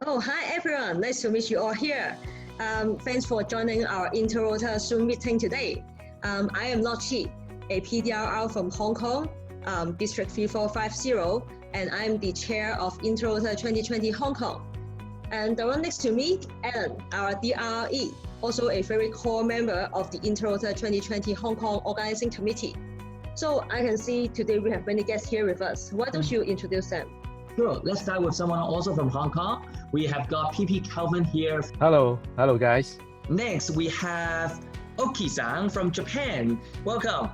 Oh, hi everyone. Nice to meet you all here. Thanks for joining our Interota Zoom meeting today. I am Loizzo, a PDRR from Hong Kong, District 3450, and I'm the chair of Interota 2020 Hong Kong. And the one next to me, Alan, our DRE, also a very core member of the Interota 2020 Hong Kong Organizing Committee. So I can see today we have many guests here with us. Why don't you introduce them? Sure, let's start with someone also from Hong Kong. We have got PP Kelvin here. Hello guys. Next, we have Ohki-san from Japan. Welcome.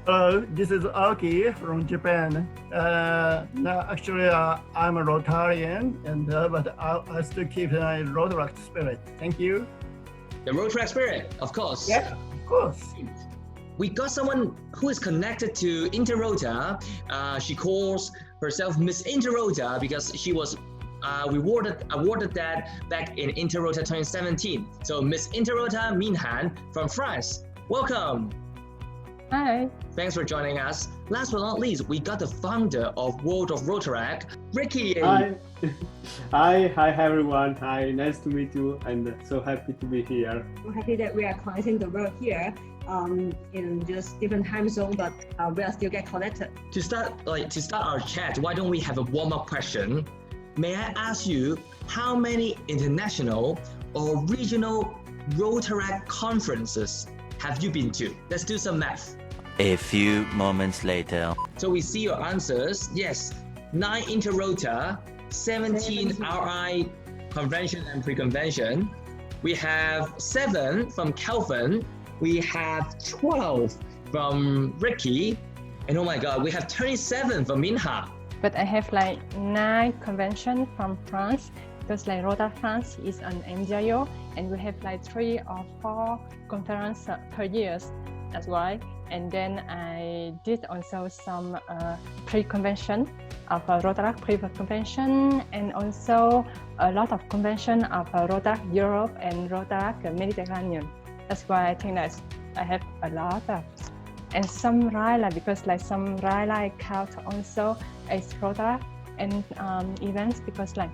Hello, this is Ohki from Japan. Actually, I'm a Rotarian, but I still keep my Rotaract spirit. Thank you. The Rotaract spirit, of course. Yeah, of course. We got someone who is connected to Interota. She calls herself Miss Interota because she was awarded that back in Interota 2017. So Miss Interota Minh from France. Welcome. Hi. Thanks for joining us. Last but not least, we got the founder of World of Rotaract, Ricky. Hi. Hi everyone. Hi, nice to meet you and so happy to be here. I'm happy that we are connecting the world here in just different time zone, but we are still get connected. To start our chat, why don't we have a warm-up question? May I ask you how many international or regional Rotaract conferences have you been to? Let's do some math. A few moments later. So we see your answers. Yes, 9 Interota, 17 RI convention and pre-convention. We have 7 from Kelvin. We have 12 from Ricky. And oh my God, we have 27 from Minh. But I have like 9 conventions from France because like Rotaract France is an MDIO and we have like 3 or 4 conferences per year. That's why. And then I did also some pre-convention of Rotaract pre-convention and also a lot of convention of Rotaract Europe and Rotaract Mediterranean. That's why I think that I have a lot of, and some RILA because like some RILA count also as Rotaract and events because like,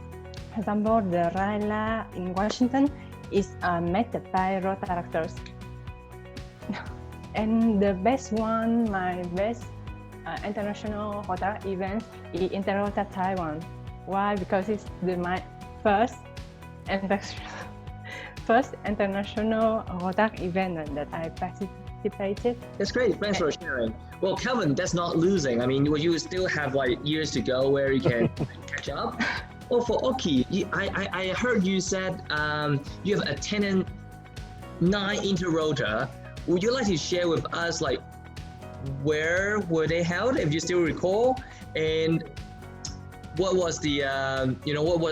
for example, the RILA in Washington is made by Rotaractors. And the best one, my best international Rotaract event is Interota Taiwan. Why? Because it's my first international Rotaract event that I participated. That's great. Thanks for sharing. Well, Kelvin, that's not losing. I mean, you still have like years to go where you can catch up. Well, for Ohki, I heard you said you have attended 9 Interota. Would you like to share with us like where were they held, if you still recall, and what was the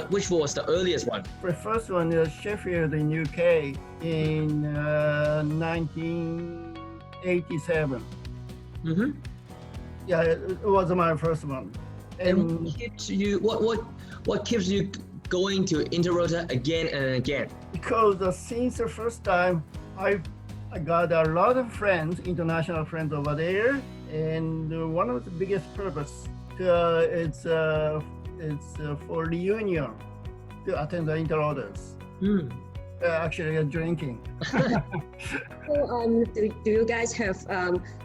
which was the earliest one? The first one is Sheffield in UK in 1987. Mm-hmm. Yeah, it was my first one. And what keeps you going to Interota again and again? Because since the first time I got a lot of friends, international friends over there, and one of the biggest purpose it's for reunion to attend the Interotas. Actually, drinking. So, do you guys have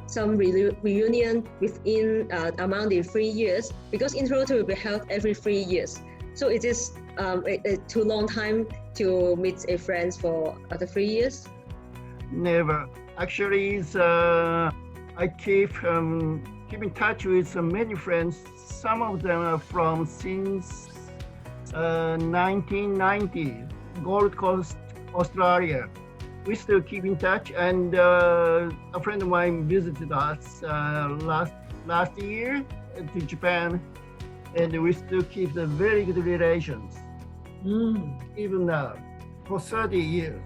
some reunion within among the 3 years? Because Interota will be held every 3 years. So it is a too long time to meet a friends for the 3 years? Never. Actually, I keep in touch with many friends. Some of them are from since 1990, Gold Coast, Australia. We still keep in touch, and a friend of mine visited us last year to Japan, and we still keep the very good relations, even now, for 30 years.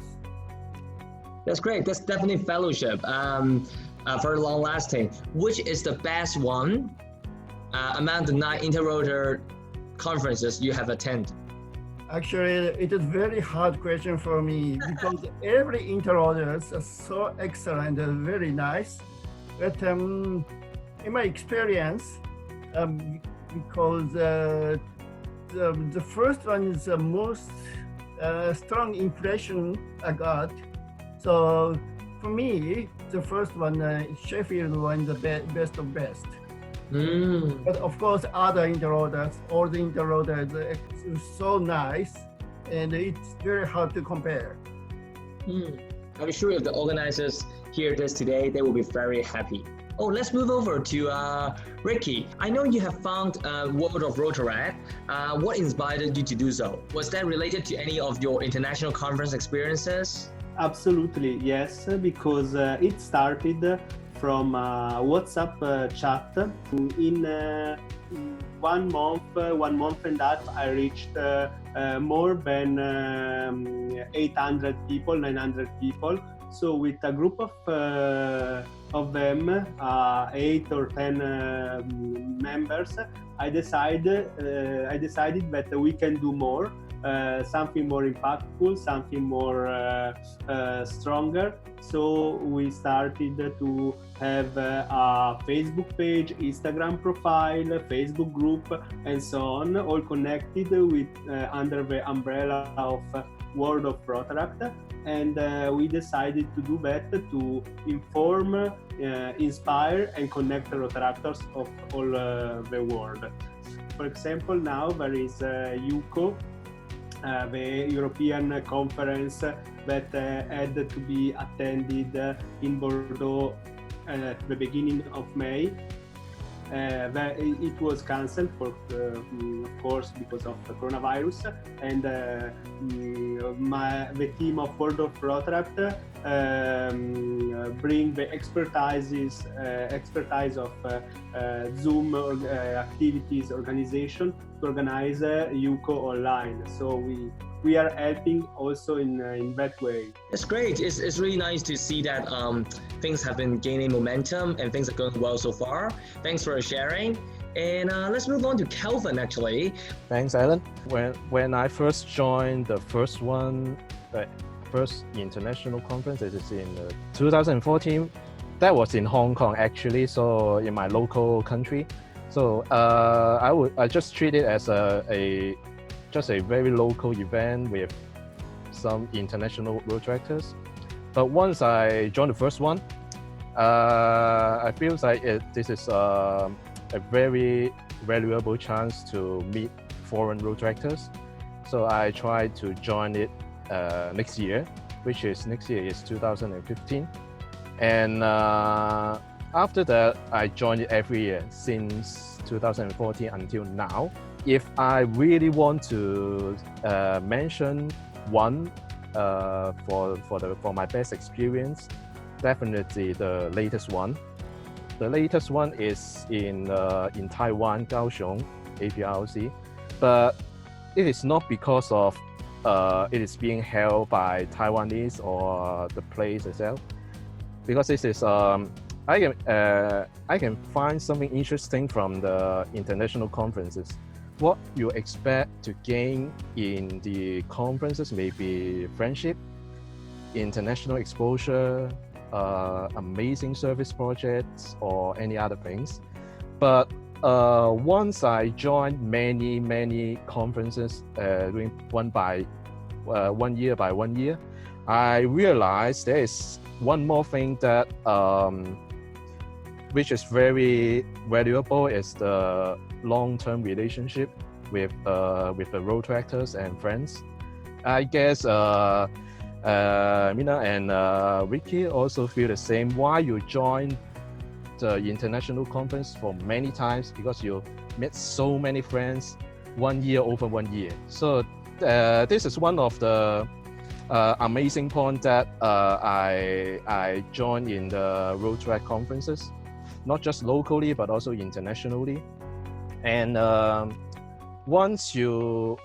That's great. That's definitely fellowship, very long lasting. Which is the best one among the 9 Interota conferences you have attended? Actually, it is very hard question for me because every Interotas are so excellent and very nice. But in my experience, because the first one is the most strong impression I got. So for me, the first one, Sheffield one, the best of best. But of course, other Interotas, all the Interotas is so nice, and it's very hard to compare. I'm sure if the organizers hear this today, they will be very happy. Oh, let's move over to Ricky. I know you have found World of Rotaract. What inspired you to do so? Was that related to any of your international conference experiences? Absolutely, yes, because it started from WhatsApp chat. In 1 month and a half, I reached more than 800 people, 900 people. So with a group of them, 8 or 10 members, I decided that we can do more. Something more impactful, something more stronger. So we started to have a Facebook page, Instagram profile, Facebook group, and so on, all connected with under the umbrella of World of Rotaract. And we decided to do that to inform, inspire, and connect the Rotaractors of all the world. For example, now there is UCO, the European conference that had to be attended in Bordeaux at the beginning of May. It was cancelled, of course, because of the coronavirus, and the team of World of Rotaract bring the expertise of Zoom activities organization to organize UCO online. So we are helping also in that way. It's great. It's really nice to see that things have been gaining momentum and things are going well so far. Thanks for sharing. And let's move on to Kelvin, actually. Thanks, Alan. When I first joined the first international conference, it is in 2014. That was in Hong Kong, actually, so in my local country. So I just treat it as just a very local event with some international Rotaractors. But once I joined the first one, I feel like this is a very valuable chance to meet foreign Rotaractors. So I tried to join it next year, which is 2015. And after that, I joined it every year since 2014 until now. If I really want to mention one for my best experience, definitely the latest one. The latest one is in Taiwan, Kaohsiung, APRC, but it is not because of it is being held by Taiwanese or the place itself, because this is I can find something interesting from the international conferences. What you expect to gain in the conferences may be friendship, international exposure, amazing service projects, or any other things. But once I joined many conferences doing one year by one year, I realized there is one more thing that which is very valuable, is the long-term relationship with the Rotaractors and friends. I guess Mina and Ricky also feel the same. Why you join the international conference for many times? Because you met so many friends 1 year over 1 year. So this is one of the amazing points that I joined in the Rotaract conferences, not just locally but also internationally. And once you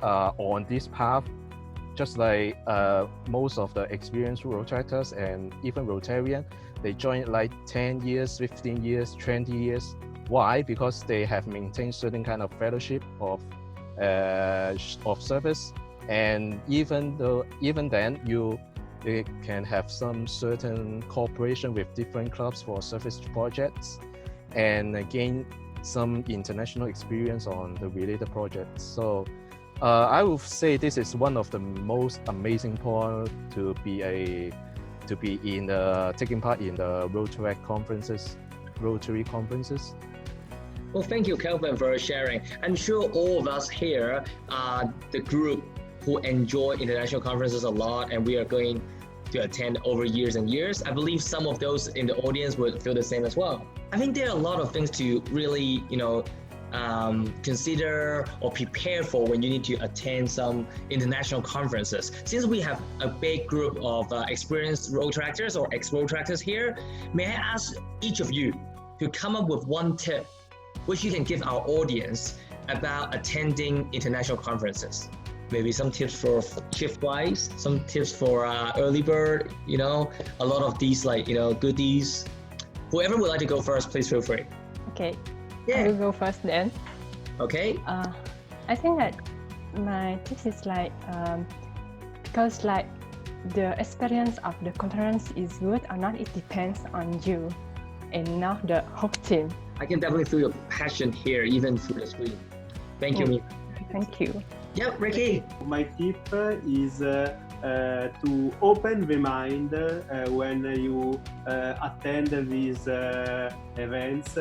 are on this path, just like most of the experienced Rotaractors and even Rotarian, they join like 10 years, 15 years, 20 years. Why? Because they have maintained certain kind of fellowship of service, and even then you can have some certain cooperation with different clubs for service projects, and gain some international experience on the related projects. So I would say this is one of the most amazing points to be taking part in the Rotaract conferences, Rotary conferences. Well, thank you, Kelvin, for sharing. I'm sure all of us here are the group who enjoy international conferences a lot, and we are going to attend over years and years. I believe some of those in the audience would feel the same as well. I think there are a lot of things to really, consider or prepare for when you need to attend some international conferences. Since we have a big group of experienced Rotaractors or ex-Rotaractors here, may I ask each of you to come up with one tip which you can give our audience about attending international conferences? Maybe some tips for shift-wise, some tips for early bird, a lot of these goodies. Whoever would like to go first, please feel free. Okay, Yeah. I will go first then. Okay. I think that my tips is because the experience of the conference is good or not, it depends on you and not the whole team. I can definitely feel your passion here, even through the screen. Thank you, Minh. Thank you. Yep, Ricky. My tip is to open the mind when you attend these events.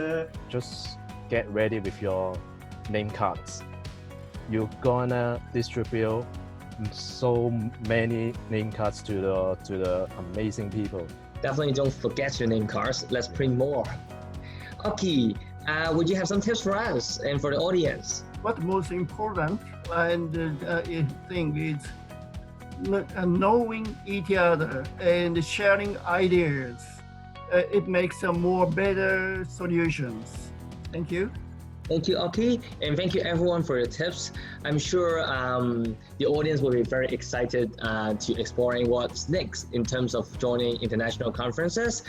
Just get ready with your name cards. You're gonna distribute so many name cards to the amazing people. Definitely don't forget your name cards. Let's print more. Ohki, would you have some tips for us and for the audience? What most important thing is knowing each other and sharing ideas. It makes some more better solutions. Thank you. Thank you, Ohki, and thank you everyone for your tips. I'm sure the audience will be very excited to exploring what's next in terms of joining international conferences.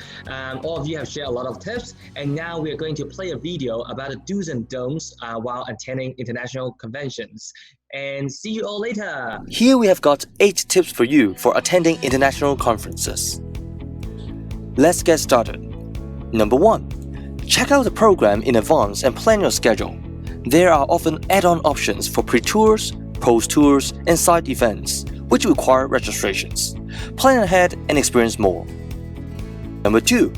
All of you have shared a lot of tips, and now we are going to play a video about the do's and don'ts while attending international conventions. And see you all later. Here we have got 8 tips for you for attending international conferences. Let's get started. Number 1. Check out the program in advance and plan your schedule. There are often add-on options for pre-tours, post-tours, and side events, which require registrations. Plan ahead and experience more. Number 2.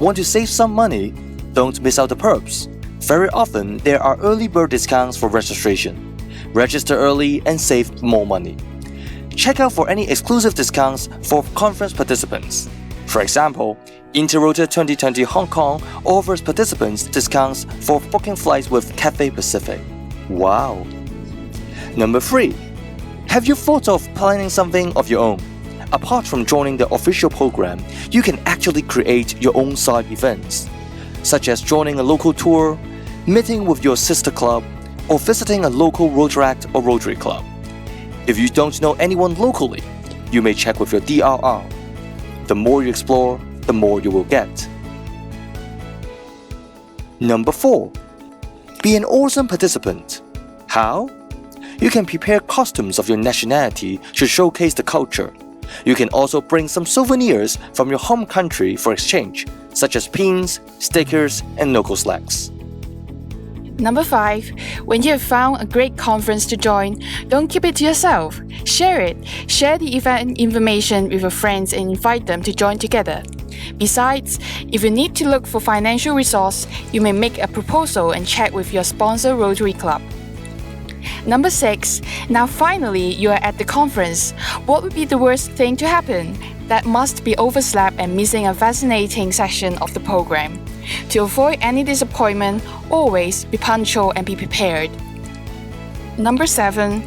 Want to save some money? Don't miss out the perks. Very often, there are early bird discounts for registration. Register early and save more money. Check out for any exclusive discounts for conference participants. For example, Interota 2020 Hong Kong offers participants discounts for booking flights with Cathay Pacific. Wow! Number 3. Have you thought of planning something of your own? Apart from joining the official program, you can actually create your own side events, such as joining a local tour, meeting with your sister club, or visiting a local Rotaract or Rotary club. If you don't know anyone locally, you may check with your DRR. The more you explore, the more you will get. Number 4. Be an awesome participant. How? You can prepare costumes of your nationality to showcase the culture. You can also bring some souvenirs from your home country for exchange, such as pins, stickers, and local slacks. Number 5. When you have found a great conference to join, don't keep it to yourself. Share it. Share the event information with your friends and invite them to join together. Besides, if you need to look for financial resource, you may make a proposal and check with your sponsor Rotary Club. Number 6. Now finally, you are at the conference. What would be the worst thing to happen? That must be overslept and missing a fascinating section of the program. To avoid any disappointment, always be punctual and be prepared. Number 7.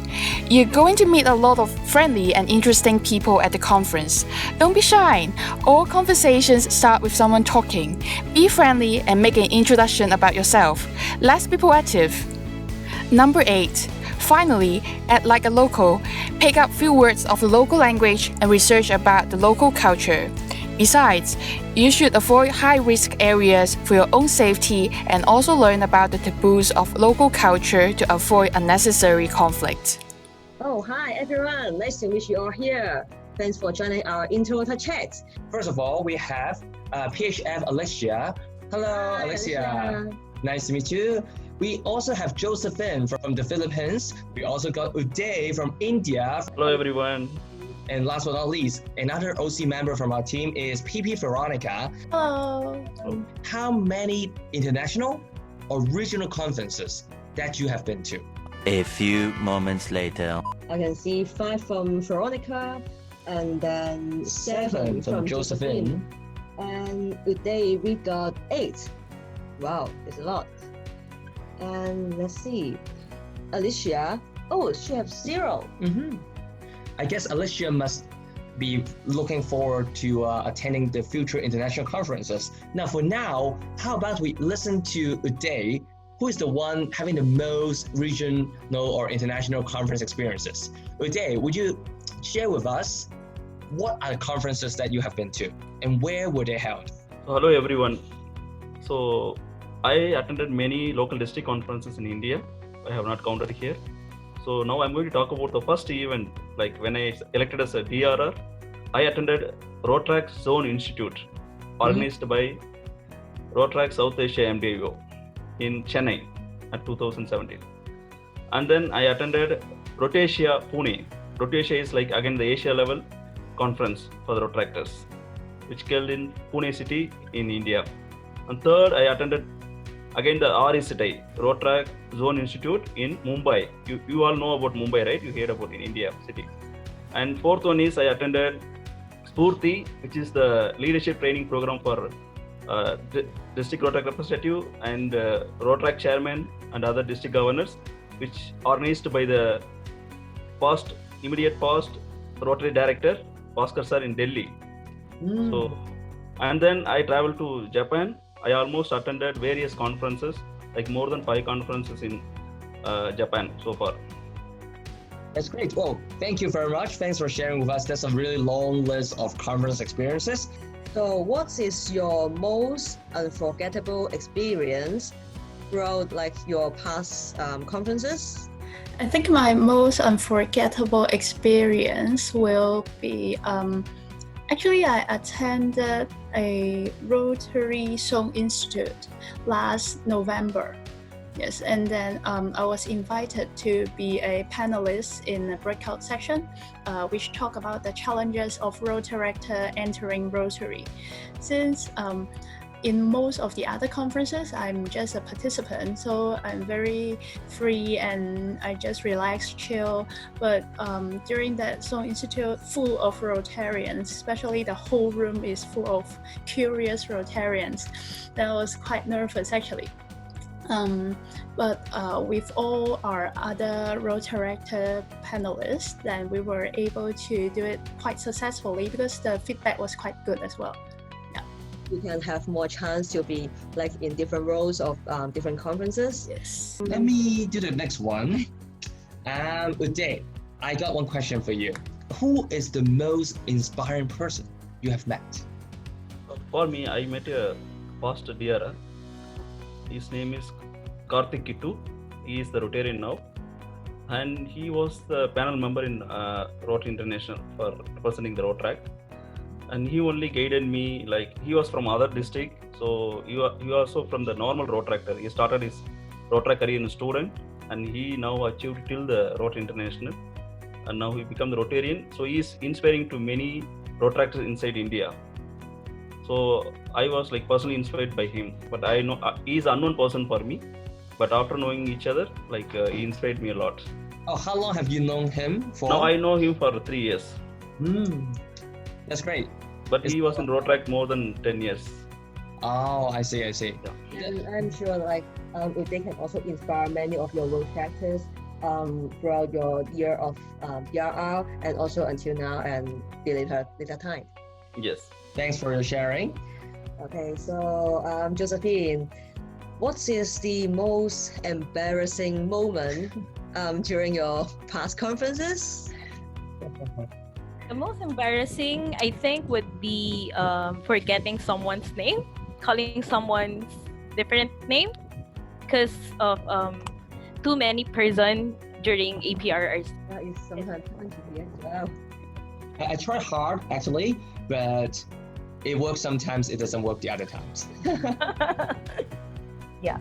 You're going to meet a lot of friendly and interesting people at the conference. Don't be shy. All conversations start with someone talking. Be friendly and make an introduction about yourself. Let's be proactive. Number 8. Finally, act like a local. Pick up few words of the local language and research about the local culture. Besides, you should avoid high-risk areas for your own safety and also learn about the taboos of local culture to avoid unnecessary conflict. Oh, hi everyone. Nice to meet you all here. Thanks for joining our Interota chat. First of all, we have PHF Alexia. Hello, Hi, Alexia. Nice to meet you. We also have Josephine from the Philippines. We also got Uday from India. Hello, everyone. And last but not least, another OC member from our team is PP Veronica. Hello. How many international or regional conferences that you have been to? A few moments later. I can see 5 from Veronica, and then 7 from Josephine. And today we got 8. Wow, it's a lot. And let's see, Alicia. Oh, she has 0. I guess Alicia must be looking forward to attending the future international conferences. Now, for now, how about we listen to Uday, who is the one having the most regional or international conference experiences. Uday, would you share with us what are the conferences that you have been to and where were they held? Hello, everyone. So I attended many local district conferences in India. I have not counted here. So now I'm going to talk about the first event, like when I elected as a DRR, I attended Rotaract Zone Institute, organized by Rotaract South Asia MDIO in Chennai at 2017. And then I attended Rotasia Pune. Rotasia is like again the Asia level conference for the Rotaractors, which held in Pune city in India. And third, I attended again the RECITI, Rotaract Zone Institute in Mumbai. You all know about Mumbai, right? You heard about in India city. And fourth one is I attended Spurti, which is the leadership training program for district Rotaract representative and Rotaract chairman and other district governors, which organized by the immediate past Rotary director, Bhaskar sir in Delhi. So, and then I traveled to Japan. I almost attended various conferences, like more than 5 conferences in Japan so far. That's great. Well, thank you very much. Thanks for sharing with us. That's a really long list of conference experiences. So what is your most unforgettable experience throughout like your past conferences? I think my most unforgettable experience will be actually I attended a Rotary Zone Institute last November. Yes, and then I was invited to be a panelist in a breakout section, which talk about the challenges of Rotaract entering Rotary. Since in most of the other conferences, I'm just a participant, so I'm very free and I just relax, chill. But during that Zone Institute, full of Rotarians, especially the whole room is full of curious Rotarians. That was quite nervous actually. But with all our other Rotaract panelists, then we were able to do it quite successfully because the feedback was quite good as well. You can have more chance to be like in different roles of different conferences. Yes. Let me do the next one. Uday, I got one question for you. Who is the most inspiring person you have met? For me, I met a past DRR. His name is Karthik Kittu. He is the Rotarian now. And he was the panel member in Rotary International for representing the Rotaract. And he only guided me, like he was from other district, so he also from the normal Rotaractor. He started his Rotaract career in a student, and he now achieved till the Rotary International, and now he become the Rotarian. So he is inspiring to many Rotaractors inside India. So I was like personally inspired by him, but I know he is an unknown person for me. But after knowing each other, like he inspired me a lot. Oh, how long have you known him for? Now I know him for 3 years. That's great. But he was in Rotaract more than 10 years. Oh, I see. Yeah. And I'm sure like they can also inspire many of your Rotaractors throughout your year of DRR and also until now and the later time. Yes. Thanks for your sharing. Okay, so Josephine, what is the most embarrassing moment during your past conferences? The most embarrassing, I think, would be forgetting someone's name, calling someone's different name because of too many person during APRRs. That is sometimes fun to hear as well. I try hard actually, but it works sometimes, it doesn't work the other times. Yeah.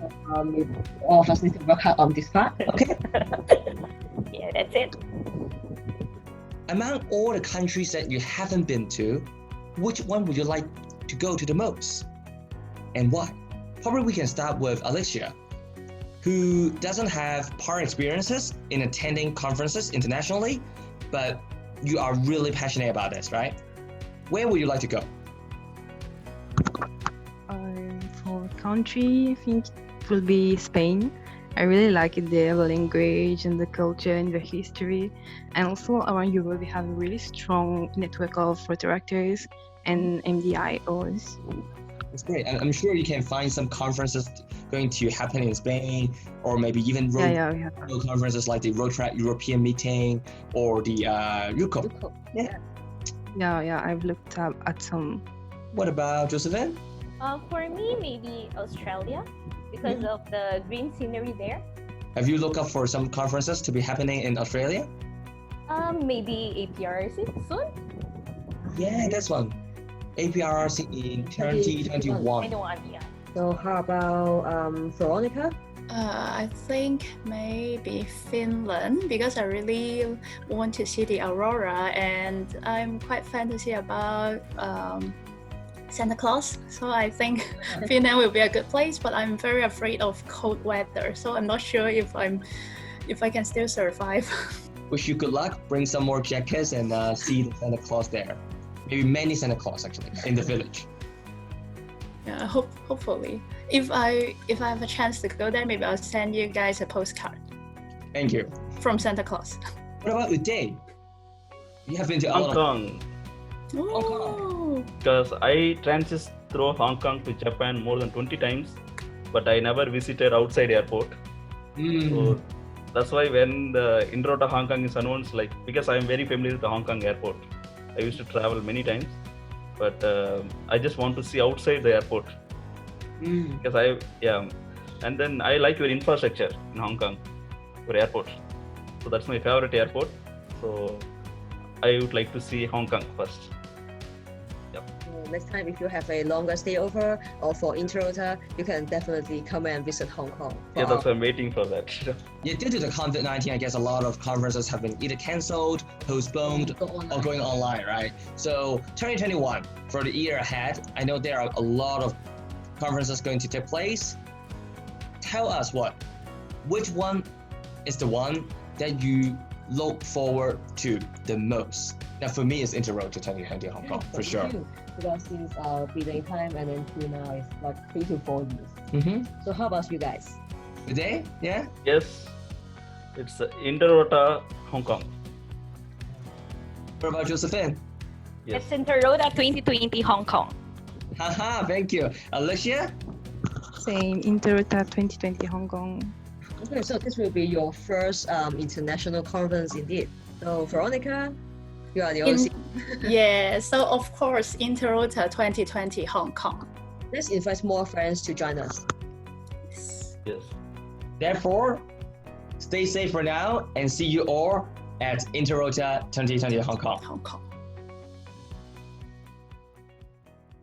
All of us need to work hard on this part. Okay. Yeah, that's it. Among all the countries that you haven't been to, which one would you like to go to the most? And why? Probably we can start with Alexia, who doesn't have prior experiences in attending conferences internationally, but you are really passionate about this, right? Where would you like to go? For country, I think it will be Spain. I really like it there, the language and the culture and the history. And also around Europe, we have a really strong network of Rotaractors and MDIOs. That's great. I'm sure you can find some conferences going to happen in Spain, or maybe even conferences like the Rotaract European meeting or the RUCO. Yeah, I've looked up at some. What about Josephine? For me, maybe Australia, because of the green scenery there. Have you looked up for some conferences to be happening in Australia? Maybe APRC soon. Yeah, that's one. APRC in 2021. Yeah. So how about Veronica? I think maybe Finland, because I really want to see the aurora, and I'm quite fantasy about Santa Claus. So I think Finland will be a good place, but I'm very afraid of cold weather. So I'm not sure if I can still survive. Wish you good luck. Bring some more jackets and see the Santa Claus there. Maybe many Santa Claus actually in the village. Yeah, hopefully. If I have a chance to go there, maybe I'll send you guys a postcard. Thank you. From Santa Claus. What about Uday? You have been to Hong Kong. Oh. Because I transit through Hong Kong to Japan more than 20 times, but I never visited outside airport. So that's why when the Interota Hong Kong is announced, like, because I am very familiar with the Hong Kong airport, I used to travel many times, but I just want to see outside the airport. Because and then I like your infrastructure in Hong Kong, your airport. So that's my favorite airport. So I would like to see Hong Kong first. Next time, if you have a longer stay over or for Interota, you can definitely come and visit Hong Kong. Yeah, that's why I'm waiting for that. Yeah, due to the COVID-19, I guess a lot of conferences have been either cancelled, postponed, or going online, right? So 2021, for the year ahead, I know there are a lot of conferences going to take place. Tell us which one is the one that you look forward to the most? Now, for me, it's Interota 2020 Hong Kong, for sure. Because since our bidding time and then till now is like 3 to 4 years. So how about you guys? Today? Yeah? Yes, it's Interota Hong Kong. What about Josephine? Yes. It's Interota 2020 Hong Kong. Haha, thank you. Alicia? Same, Interota 2020 Hong Kong. Okay, so this will be your first international conference indeed. So Veronica, you are the OC. Yeah, so of course, Interota 2020 Hong Kong. Let's invite more friends to join us. Yes. Therefore, stay safe for now and see you all at Interota 2020 Hong Kong. Hong Kong.